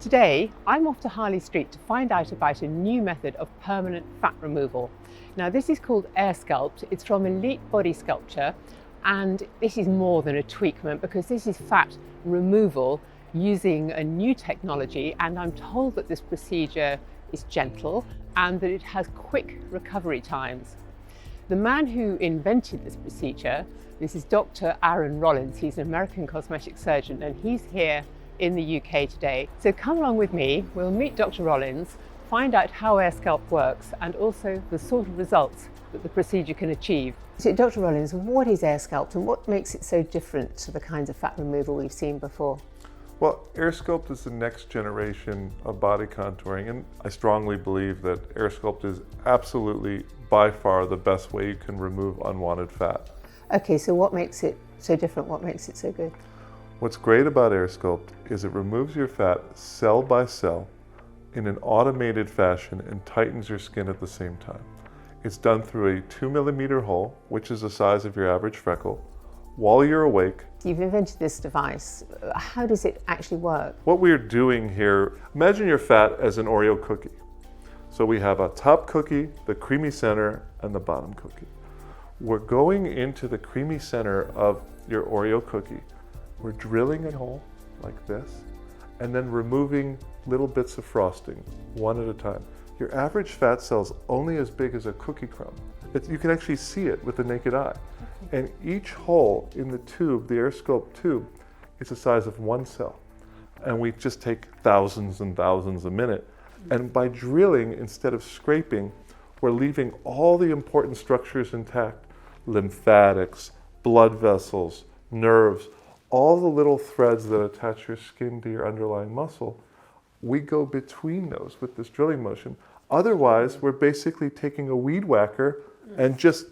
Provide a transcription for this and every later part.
Today, I'm off to Harley Street to find out about a new method of permanent fat removal. Now, this is called AirSculpt. It's from Elite Body Sculpture, and this is more than a tweakment because this is fat removal using a new technology, and I'm told that this procedure is gentle and that it has quick recovery times. The man who invented this procedure, this is Dr Aaron Rollins. He's an American cosmetic surgeon, and he's here in the UK today. So come along with me, we'll meet Dr Rollins, find out how AirSculpt works and also the sort of results that the procedure can achieve. So Dr Rollins, what is AirSculpt and what makes it so different to the kinds of fat removal we've seen before? Well, AirSculpt is the next generation of body contouring, and I strongly believe that AirSculpt is absolutely by far the best way you can remove unwanted fat. Okay, so what makes it so different? What makes it so good? What's great about AirSculpt is it removes your fat cell by cell in an automated fashion and tightens your skin at the same time. It's done through a 2mm hole, which is the size of your average freckle, while you're awake. You've invented this device. How does it actually work? What we're doing here, imagine your fat as an Oreo cookie. So we have a top cookie, the creamy center, and the bottom cookie. We're going into the creamy center of your Oreo cookie. We're drilling a hole like this, and then removing little bits of frosting, one at a time. Your average fat cell's only as big as a cookie crumb. You can actually see it with the naked eye. And each hole in the tube, the AirSculpt tube, is the size of one cell. And we just take thousands and thousands a minute. And by drilling instead of scraping, we're leaving all the important structures intact. Lymphatics, blood vessels, nerves, all the little threads that attach your skin to your underlying muscle, we go between those with this drilling motion. Otherwise, we're basically taking a weed whacker and just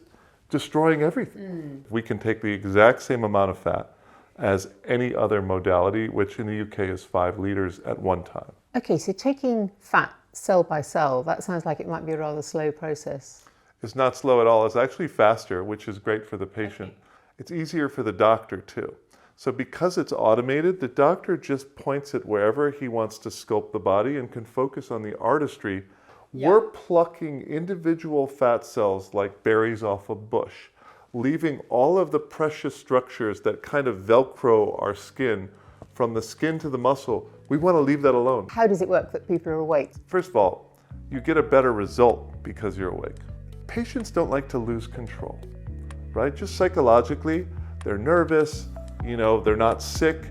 destroying everything. We can take the exact same amount of fat as any other modality, which in the UK is 5 liters at one time. Okay, so taking fat cell by cell, that sounds like it might be a rather slow process. It's not slow at all. It's actually faster, which is great for the patient. It's easier for the doctor too. So because it's automated, the doctor just points it wherever he wants to sculpt the body and can focus on the artistry. Yeah. We're plucking individual fat cells like berries off a bush, leaving all of the precious structures that kind of Velcro our skin from the skin to the muscle. We want to leave that alone. How does it work that people are awake? First of all, you get a better result because you're awake. Patients don't like to lose control, right? Just psychologically, they're nervous, they're not sick.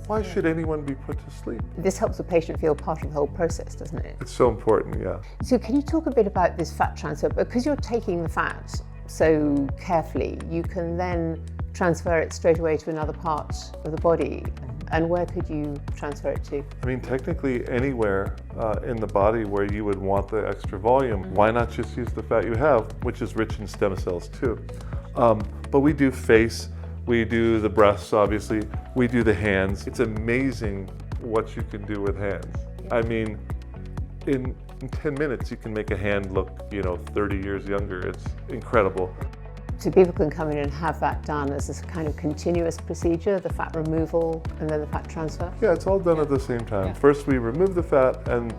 Why should anyone be put to sleep? This helps the patient feel part of the whole process, doesn't it? It's so important, yeah. So can you talk a bit about this fat transfer? Because you're taking the fat so carefully, you can then transfer it straight away to another part of the body. And where could you transfer it to? I mean, technically anywhere in the body where you would want the extra volume. Why not just use the fat you have, which is rich in stem cells too? But we do face, we do the breasts, obviously, we do the hands. It's amazing what you can do with hands. I mean, in 10 minutes you can make a hand look, 30 years younger. It's incredible. So people can come in and have that done as a kind of continuous procedure, the fat removal and then the fat transfer? Yeah, it's all done at the same time. Yeah. First we remove the fat and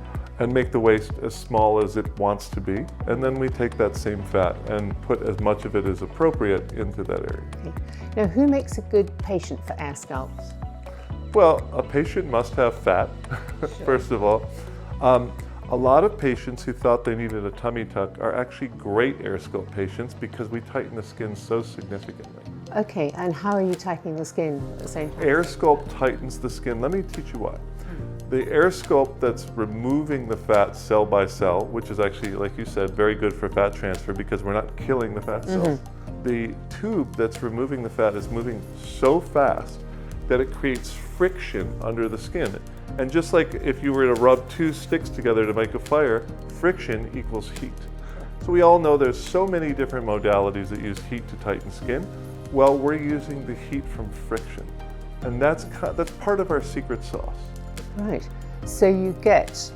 make the waist as small as it wants to be, and then we take that same fat and put as much of it as appropriate into that area. Okay. Now, who makes a good patient for AirSculpt? Well, a patient must have fat, sure. First of all. A lot of patients who thought they needed a tummy tuck are actually great AirSculpt patients because we tighten the skin so significantly. Okay, and how are you tightening the skin at the same time? AirSculpt tightens the skin. Let me teach you why. The AirSculpt that's removing the fat cell by cell, which is actually, like you said, very good for fat transfer because we're not killing the fat cells. The tube that's removing the fat is moving so fast that it creates friction under the skin. And just like if you were to rub 2 sticks together to make a fire, friction equals heat. So we all know there's so many different modalities that use heat to tighten skin. Well, we're using the heat from friction. And that's part of our secret sauce. Right, so you get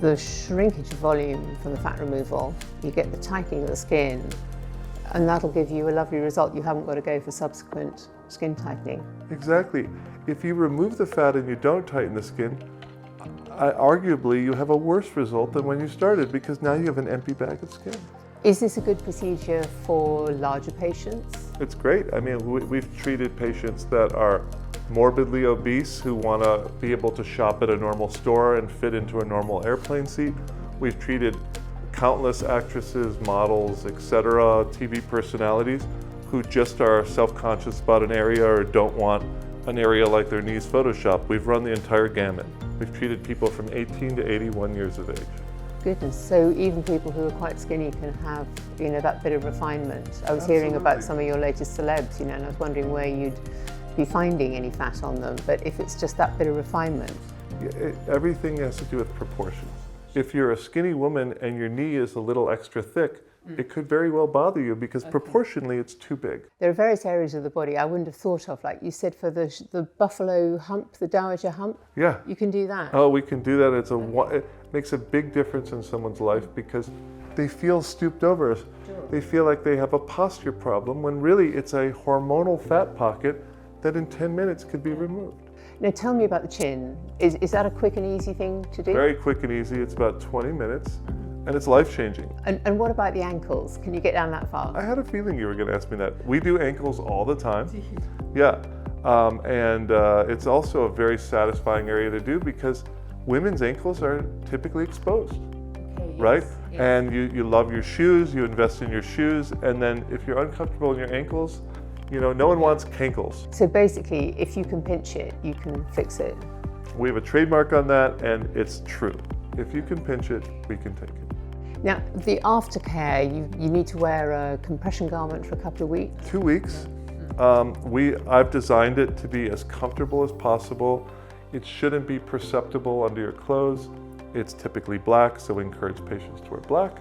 the shrinkage of volume from the fat removal, you get the tightening of the skin, and that'll give you a lovely result. You haven't got to go for subsequent skin tightening. Exactly. If you remove the fat and you don't tighten the skin, arguably you have a worse result than when you started because now you have an empty bag of skin. Is this a good procedure for larger patients? It's great. I mean, we've treated patients that are morbidly obese who want to be able to shop at a normal store and fit into a normal airplane seat. We've treated countless actresses, models, etc., TV personalities who just are self-conscious about an area or don't want an area like their knees photoshopped. We've run the entire gamut. We've treated people from 18 to 81 years of age. Goodness, so even people who are quite skinny can have, you know, that bit of refinement. I was hearing about some of your latest celebs, you know, and I was wondering where you'd be finding any fat on them, but if it's just that bit of refinement. Yeah, everything has to do with proportions. If you're a skinny woman and your knee is a little extra thick, it could very well bother you because proportionally it's too big. There are various areas of the body I wouldn't have thought of, like you said for the buffalo hump, the dowager hump. Yeah. You can do that. Oh, we can do that. It makes a big difference in someone's life because they feel stooped over. They feel like they have a posture problem when really it's a hormonal fat pocket that in 10 minutes could be removed. Now tell me about the chin. Is that a quick and easy thing to do? Very quick and easy. It's about 20 minutes and it's life-changing. And what about the ankles? Can you get down that far? I had a feeling you were going to ask me that. We do ankles all the time. Yeah. It's also a very satisfying area to do because women's ankles are typically exposed. Okay, right? Yes. And you love your shoes, you invest in your shoes, and then if you're uncomfortable in your ankles, you know, no one wants cankles. So basically, if you can pinch it, you can fix it. We have a trademark on that, and it's true. If you can pinch it, we can take it. Now, the aftercare, you need to wear a compression garment for a couple of weeks? 2 weeks. I've designed it to be as comfortable as possible. It shouldn't be perceptible under your clothes. It's typically black, so we encourage patients to wear black.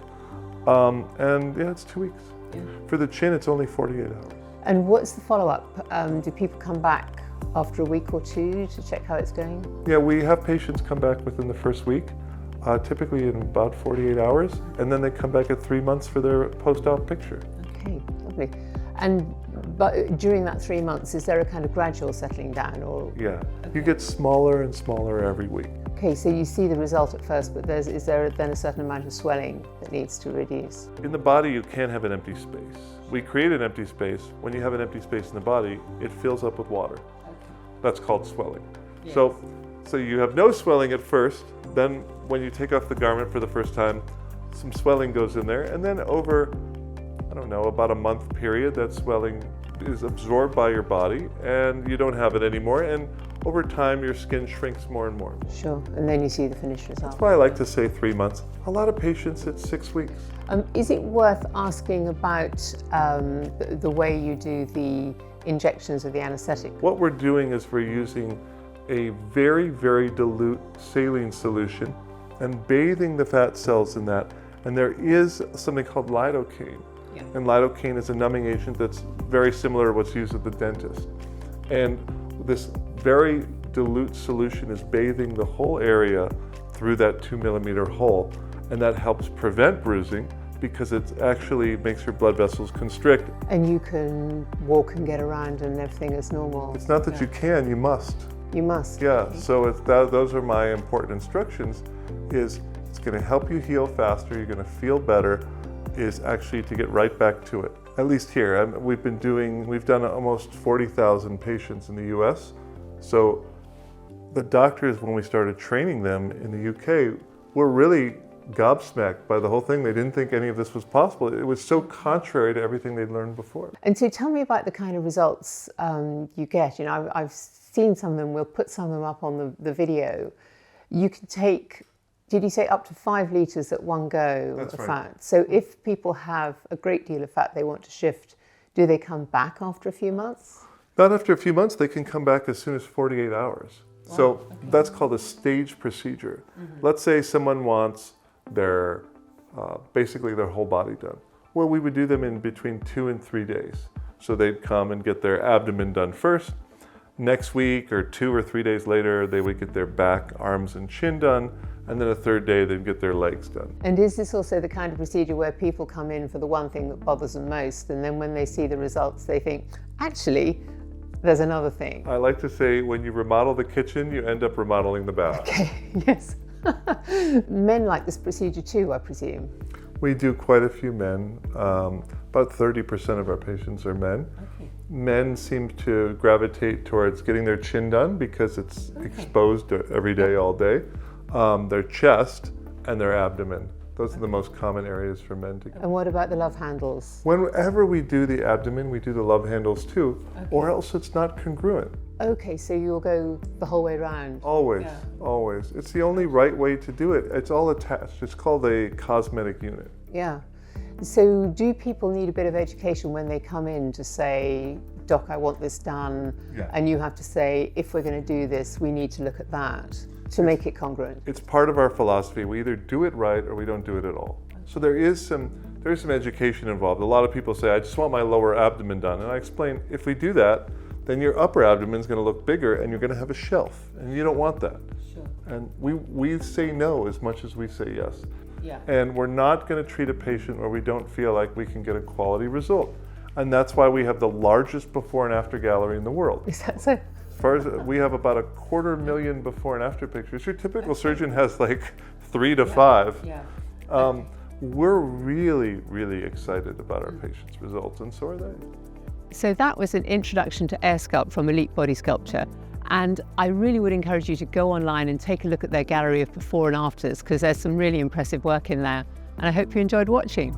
And yeah, it's 2 weeks. Yeah. For the chin, it's only 48 hours. And what's the follow-up? Do people come back after a week or two to check how it's going? Yeah, we have patients come back within the first week, typically in about 48 hours, and then they come back at 3 months for their post-op picture. Okay, lovely. But during that 3 months, is there a kind of gradual settling down? Or? Yeah, you get smaller and smaller every week. Okay, so you see the result at first, but is there then a certain amount of swelling that needs to reduce? In the body, you can't have an empty space. We create an empty space. When you have an empty space in the body, it fills up with water. Okay. That's called swelling. Yes. So you have no swelling at first, then when you take off the garment for the first time, some swelling goes in there, and then over, I don't know, about a month period, that swelling is absorbed by your body and you don't have it anymore, and over time your skin shrinks more and more. Sure, and then you see the finished result. That's why I like to say 3 months. A lot of patients it's 6 weeks. Is it worth asking about the way you do the injections of the anesthetic? What we're doing is we're using a very, very dilute saline solution and bathing the fat cells in that, and there is something called lidocaine. Yeah. And lidocaine is a numbing agent that's very similar to what's used at the dentist. And this very dilute solution is bathing the whole area through that 2 millimeter hole. And that helps prevent bruising because it actually makes your blood vessels constrict. And you can walk and get around and everything is normal. It's not that you can, you must. You must. Yeah, so those are my important instructions, is it's gonna help you heal faster, you're gonna feel better, is actually to get right back to it. At least here, we've done almost 40,000 patients in the US. So the doctors, when we started training them in the UK, were really gobsmacked by the whole thing. They didn't think any of this was possible. It was so contrary to everything they'd learned before. And so tell me about the kind of results you get. You know, I've seen some of them, we'll put some of them up on the video. You can take, did you say up to 5 litres at one go of fat? So if people have a great deal of fat they want to shift, do they come back after a few months? Not after a few months, they can come back as soon as 48 hours. Wow. So okay. That's called a staged procedure. Mm-hmm. Let's say someone wants basically their whole body done. Well, we would do them in between 2 and 3 days. So they'd come and get their abdomen done first. Next week or 2 or 3 days later, they would get their back, arms, and chin done. And then a third day, they'd get their legs done. And is this also the kind of procedure where people come in for the one thing that bothers them most, and then when they see the results, they think, actually, there's another thing? I like to say, when you remodel the kitchen, you end up remodeling the bath. Okay, yes. Men like this procedure too, I presume. We do quite a few men. About 30% of our patients are men. Okay. Men seem to gravitate towards getting their chin done because it's exposed every day, all day. Their chest and their abdomen. Those are the most common areas for men to get. And what about the love handles? Whenever we do the abdomen, we do the love handles too, or else it's not congruent. Okay, so you'll go the whole way around. Always, always. It's the only right way to do it. It's all attached. It's called a cosmetic unit. Yeah. So do people need a bit of education when they come in to say, Doc, I want this done, and you have to say, if we're going to do this, we need to look at that to make it congruent? It's part of our philosophy. We either do it right or we don't do it at all. So there is some education involved. A lot of people say, I just want my lower abdomen done. And I explain, if we do that, then your upper abdomen is going to look bigger and you're going to have a shelf. And you don't want that. Sure. And we say no as much as we say yes. Yeah. And we're not going to treat a patient where we don't feel like we can get a quality result. And that's why we have the largest before and after gallery in the world. Is that so? As far as we have about 250,000 before and after pictures. Your typical surgeon has like 3 to 5. Yeah. We're really, really excited about our patients' results, and so are they. So that was an introduction to AirSculpt from Elite Body Sculpture. And I really would encourage you to go online and take a look at their gallery of before and afters, because there's some really impressive work in there. And I hope you enjoyed watching.